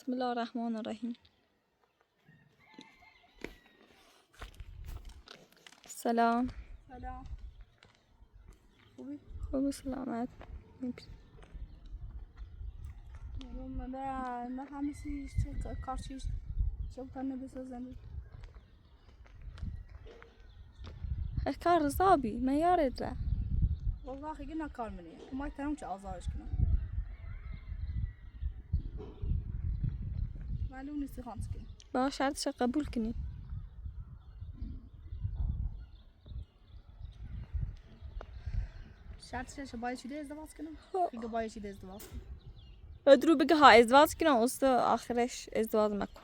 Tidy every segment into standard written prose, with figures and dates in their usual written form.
بسم الله الرحمن الرحیم. سلام. سلام. خوبی؟ خوب سلامت. من همسی کارچیش چوبتانه بسازند. کار زابی ما یارد را. والله خیلی نکار منی. ما ترام چه آزارش کنم. معلوم نیستی خانس کنی. با شرطش قبول کنی. شرطش باید چیده ازدواج کنم. خیلی باید چیده ازدواج کنم. درو بگه ها ازدواج کنم است آخرش ازدواج مکن.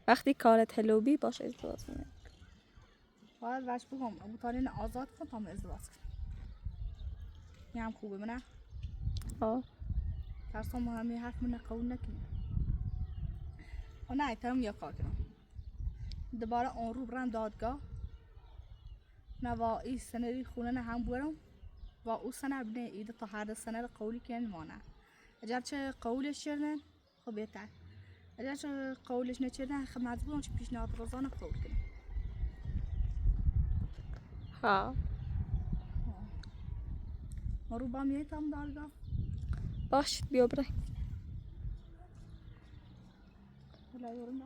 وقتی کارت هلوبی باش ازدواج کنم. باید وش بگم ابو تالین آزاد کن تا من ازدواج کنم. این هم خوبه منه. ترسم همی حرف من قبول نکنی. و نه ترم یا کار کنم. دوباره آن رو برم دادگاه. نوایی سنری خونه نه هم برم. و او سنه بنه ایده تا هر سنه قولی کن مانه. اگر چه قولش کردن خب بهتر. اگر چه قولش نکردن خب مجبورم چه پیشنهاد روزانه قول کنم. ها. ما رو با میایتم دادگاه. باش بیا برای. ولی یورم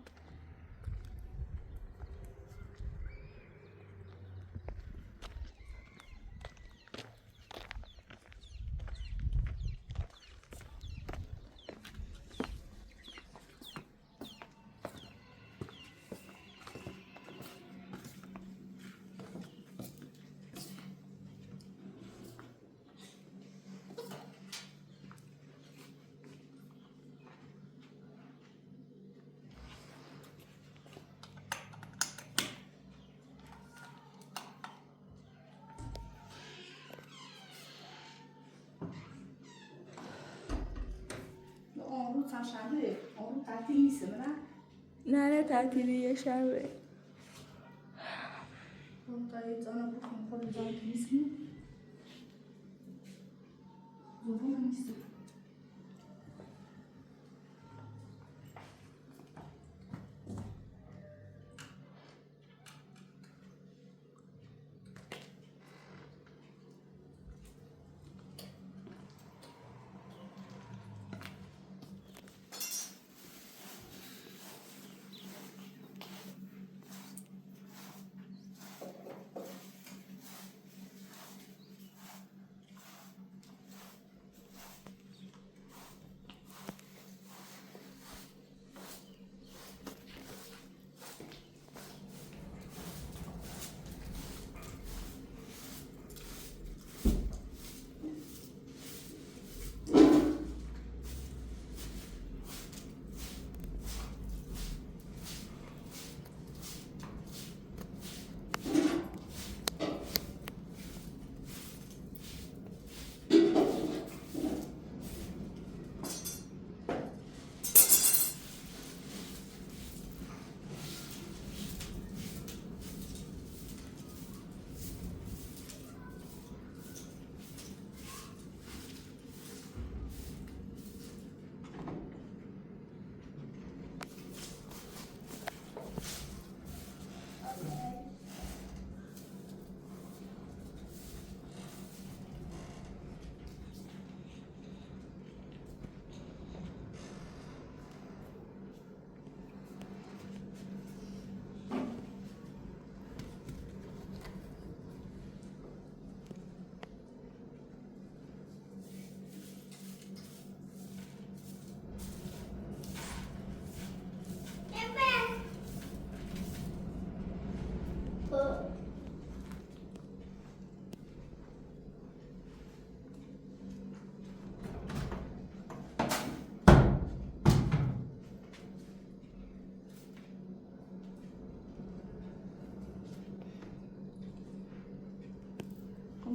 آن رو چهارشنبه آن رو تعطیل نیست نه تعطیلی یه شبه. اون تا یه جانا بکن خود جانا نیستی. زبون نیستی.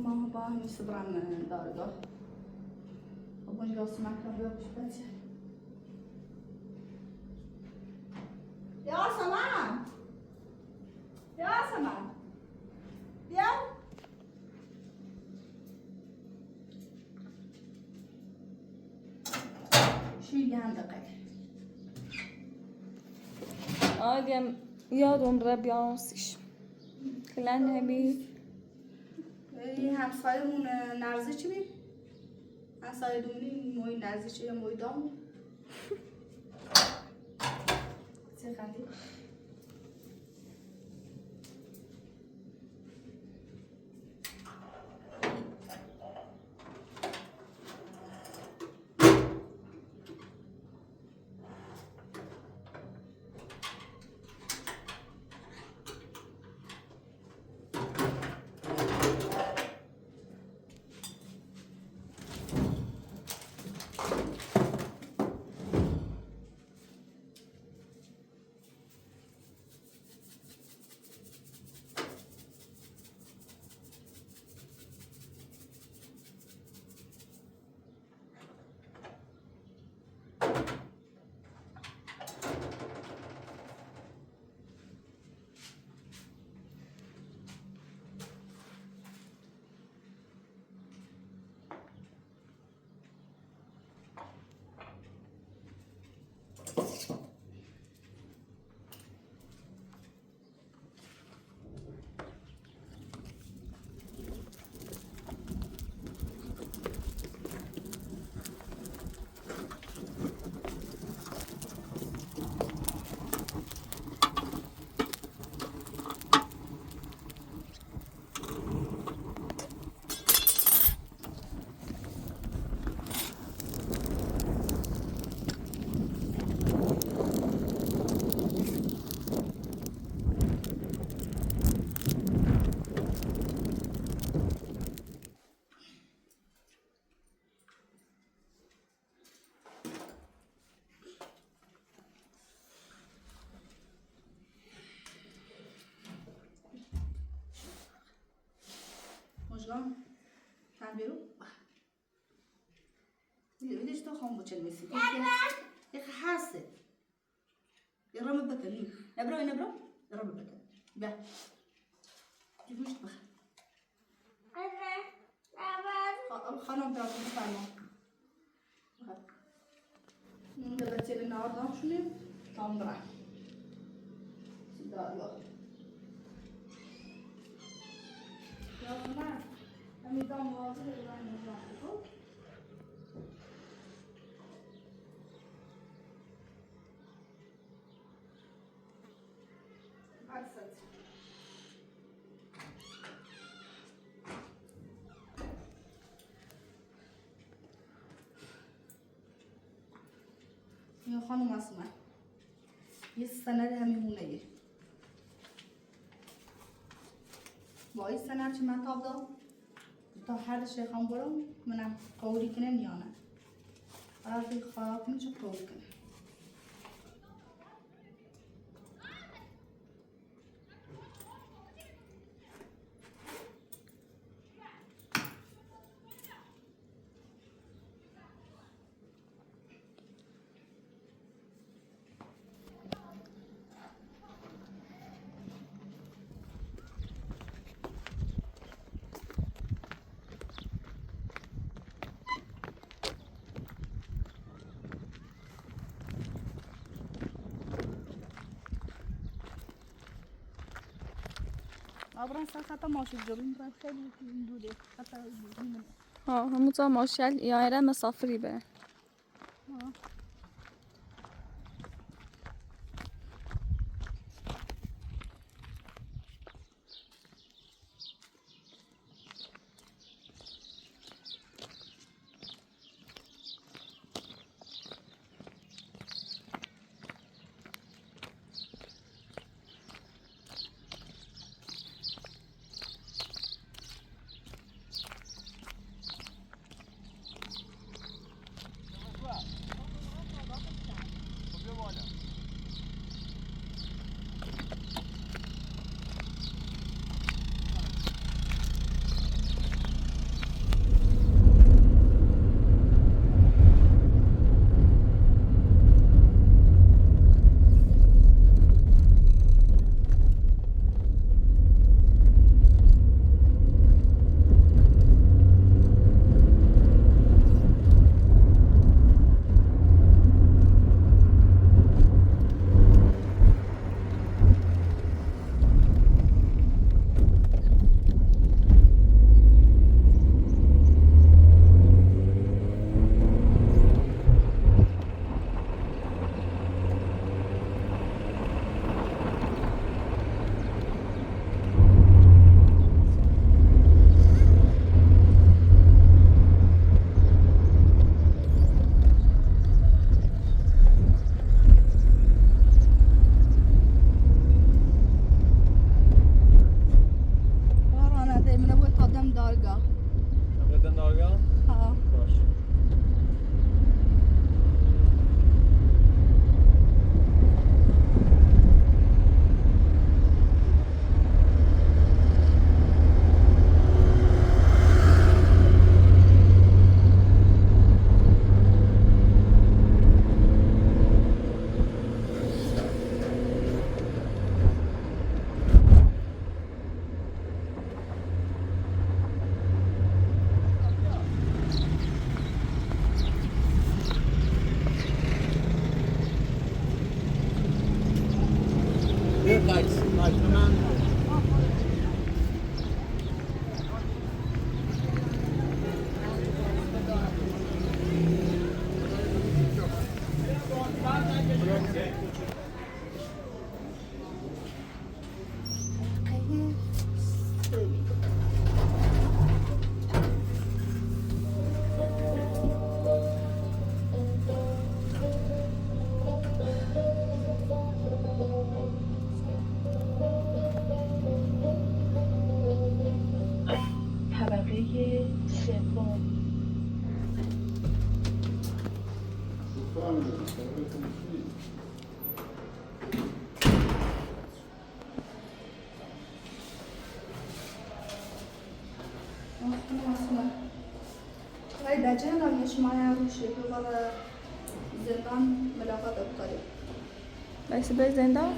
ما با هم میسبرم دادگاه. خب اونجا سمکم بیا بشه. یاسمن بیا شو هم دقیقه اگه یادم را بیانسیش کلن همی این همسایمون نرزه چی بید؟ همسایه دومونی موی نرزه چی یا موی دام؟ چه خندی؟ مجرم كان بيرو ليش تخون بوشل ميسي يا اخي حاسه يرمي بكل نبرو يرمي بكل به كيف مش تبخ خانم تعرف تسمع دلوقتي النهارده شنو تمرة سيدا يا جماعه أمي دام واضح الآن نجاحكم عسل يا خانم اسمع یه سند همیمونه با این سند چه من تاب دام تا هر شیخان برم منم قوری کنم یا نه عرفی خواه کنم چه قوری کنم عبران سال خطا ماشي جبين بعد خیلی دوده خطا جبين ها همون تا ماشل یایره مسافری به طبقه سوم. ولی در جهن هم نشمایه روشه که بالا زندان ملاقات بکنیم. بایستی به زندان؟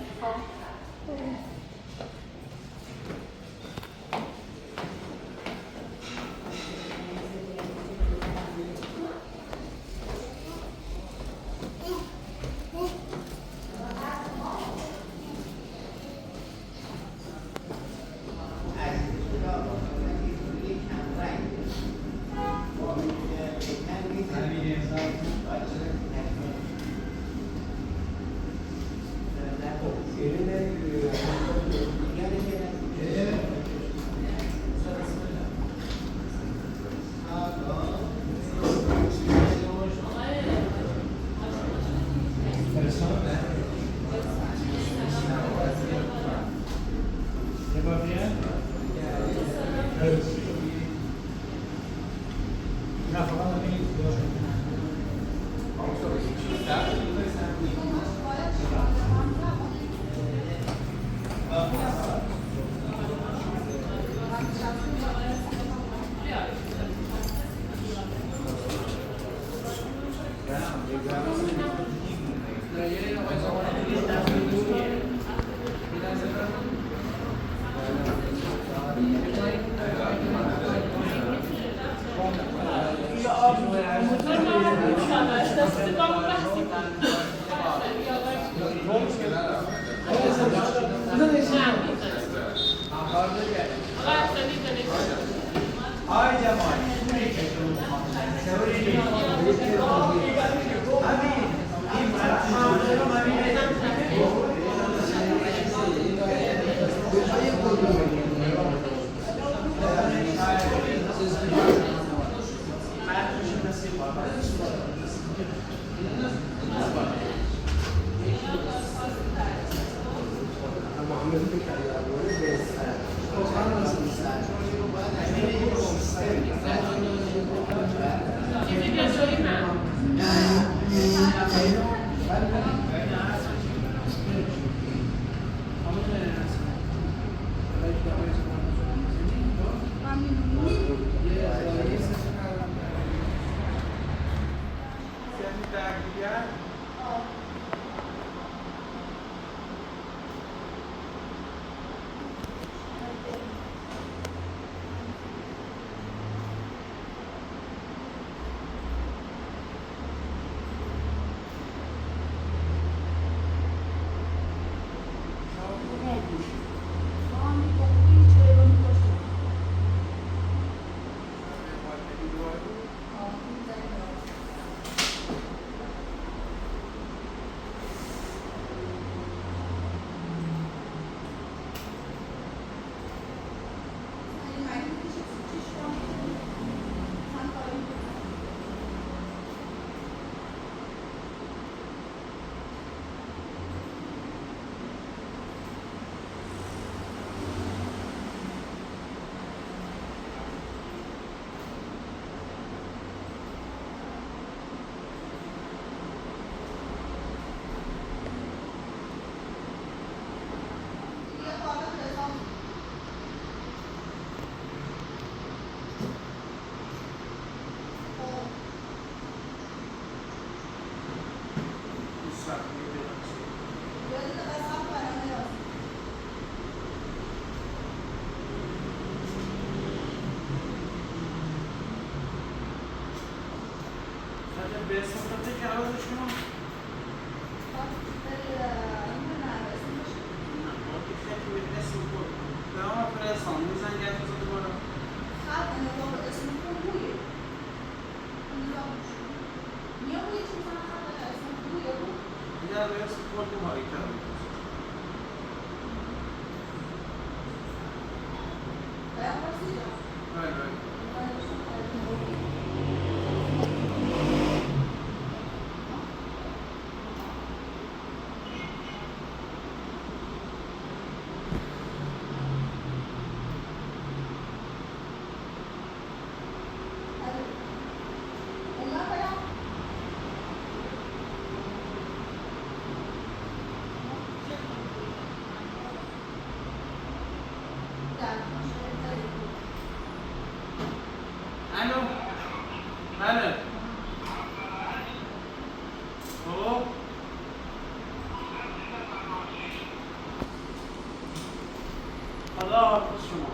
دیگه تو بالا خط نظام اسم خوبیه نظام نیا بوی چی مثلا خط اسم خوبیه بود دیگه روی سپورت رو هایی کرد باید برسی جا بله بله الو بله خب خدا حافظ شما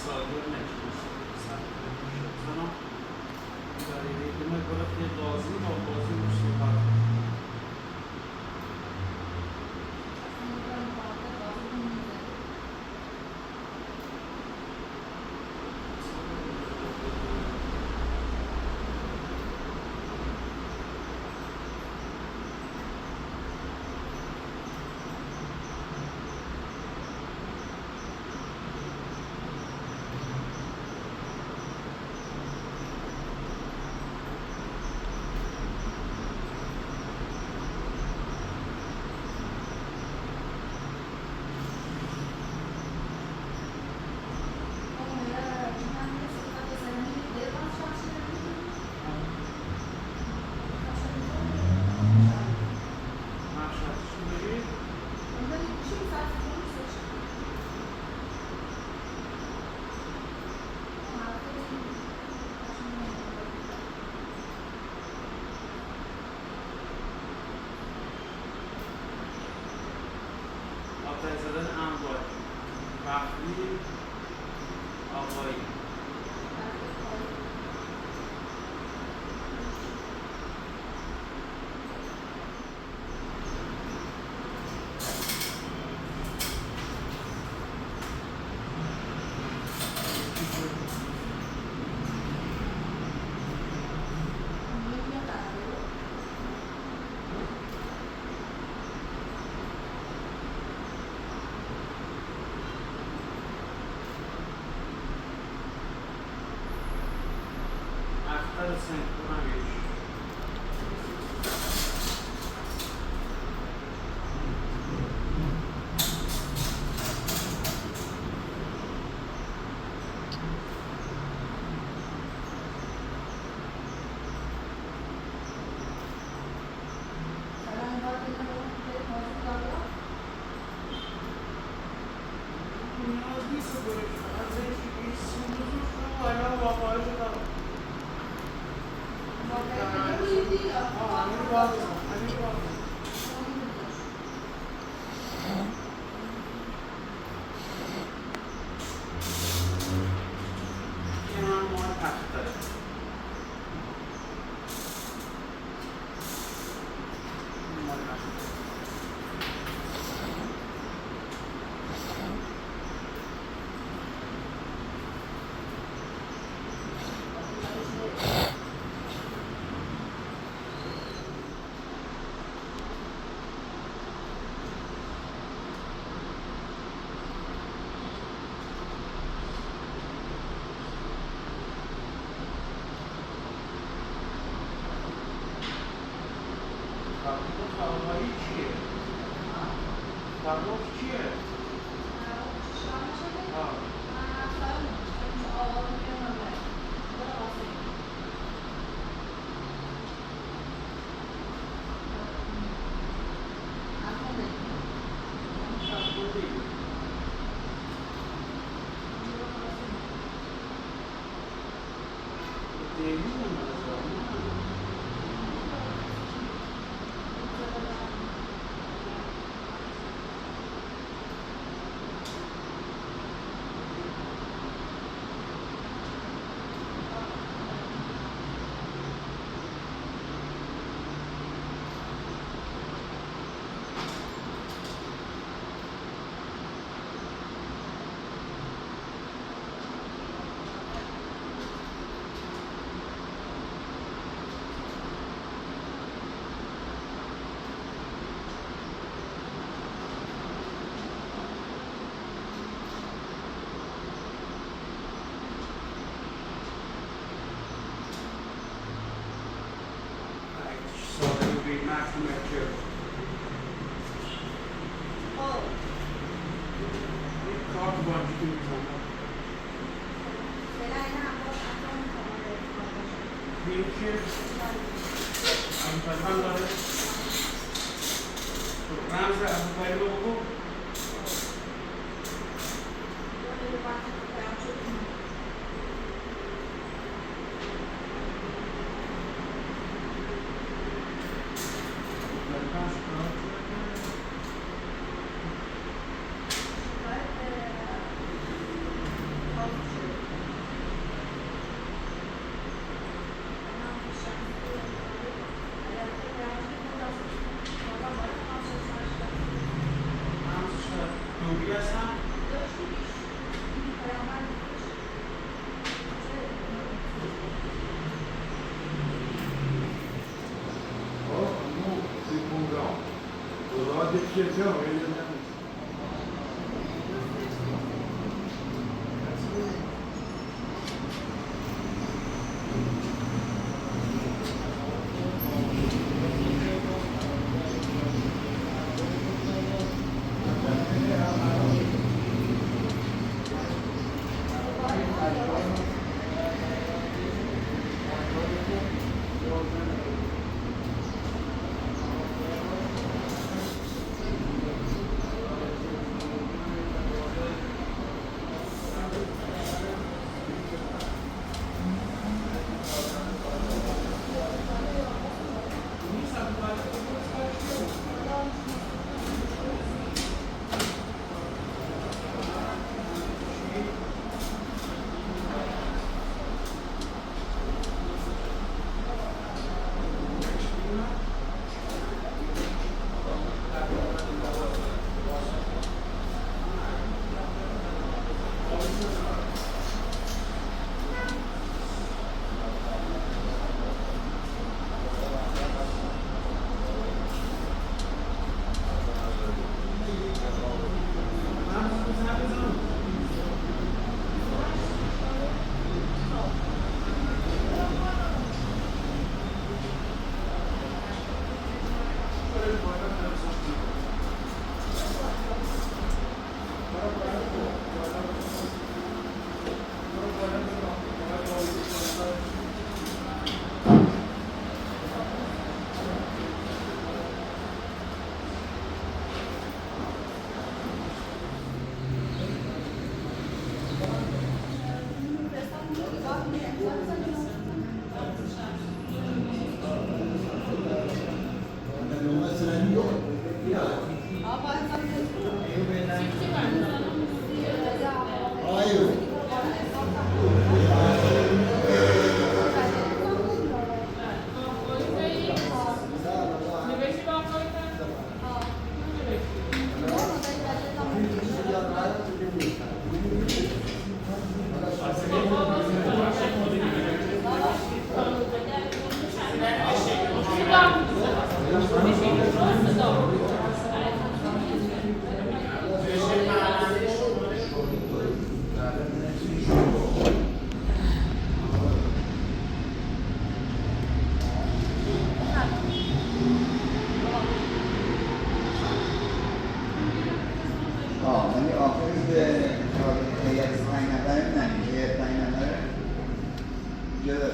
ساده نشست سنم در این ایدمه برای که لازم و بازی رو صحبت آتش زدن انواع بخری آقایی اختر سنگون هم یکش نیاز نیست برای از اینکه سنوزو شما بالا واقعا شدم همین باز همین باز تقویت کیه؟ آه. So it would be maximum activity. کارت بانکی میزنم این که اول داره رمز اول رو بگو دوری هستم هیئت 5 نفره نمیشه، هیئت 5 نفره جدا.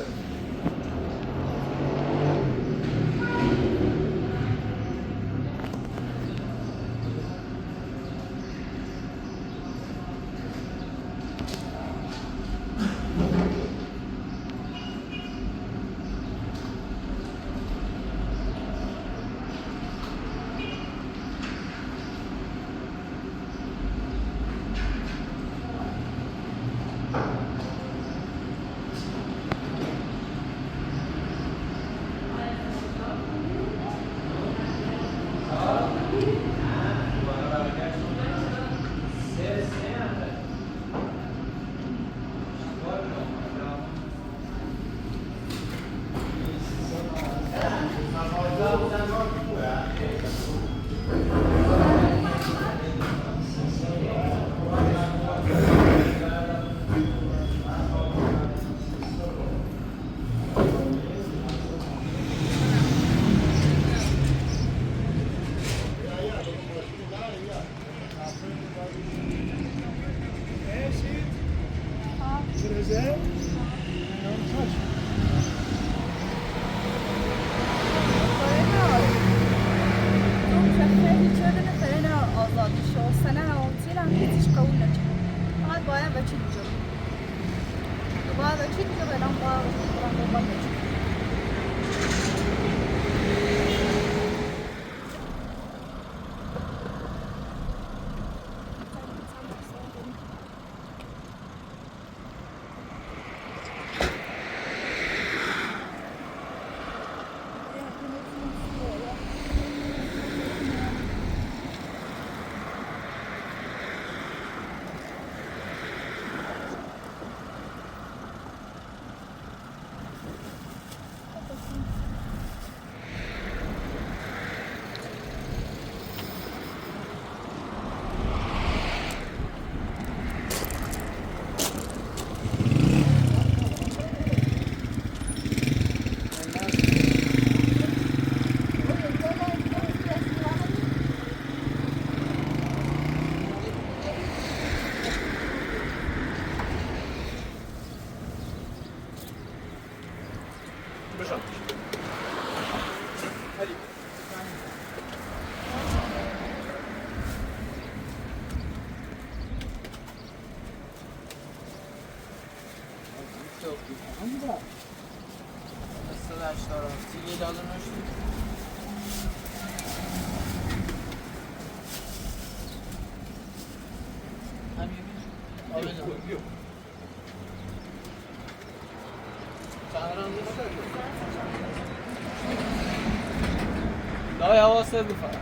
لا حواسه بفرم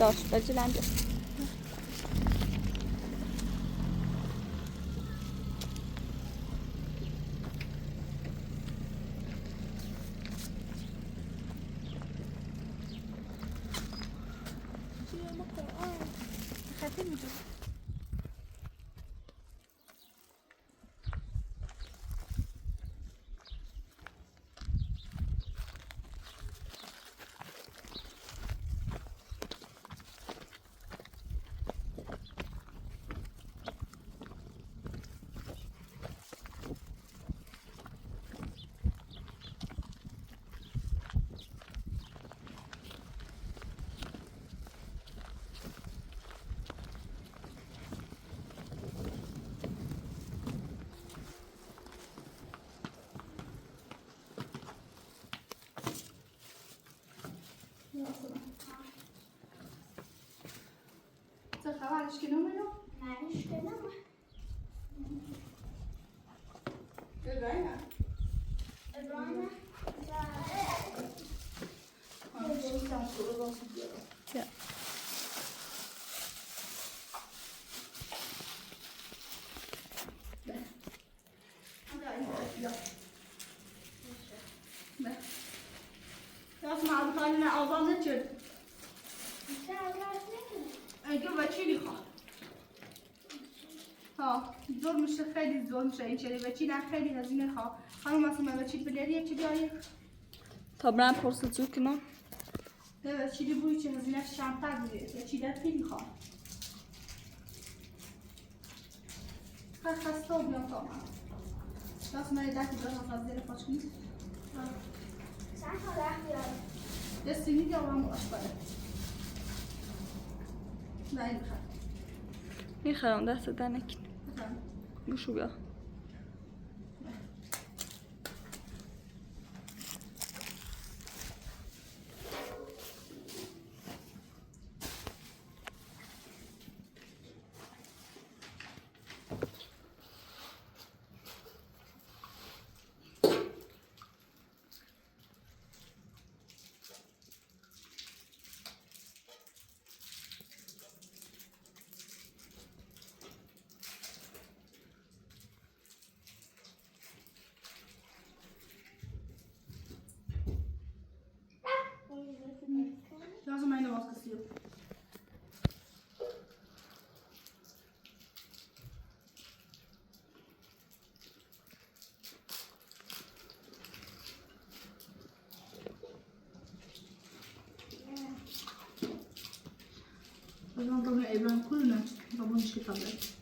داشت بجل عنده خفيف بجو. چه خبرش که نمیدونم؟ معنیش که نمه. ابراهیم ابراهیم چه راست معروف حالنا آوام نشد. چه عوض نکنه. اگه بچی نخواد. ها زور میشه خیلی زور میشه این چلی بچی نه خیلی هزینه خواه. خانم مثلا بچی بلیریه چی بیاری؟ تا برم پرسجو کنم نه بچی دی بوی چه هزینه شامتر بوده. بچی در خیلی خواه. خسته و بیام تا من. راست من دستی دارم از زیر پاچ کنید. چند تا وقت بیاره. دستی میگه و هم آشپاره. نه این بخیر. میخرم دست در نکن بخیر. بشو بیا لازم اینو باز کسیو. بازم طبعا ابراهیم کلنا طبعا مش كتابات.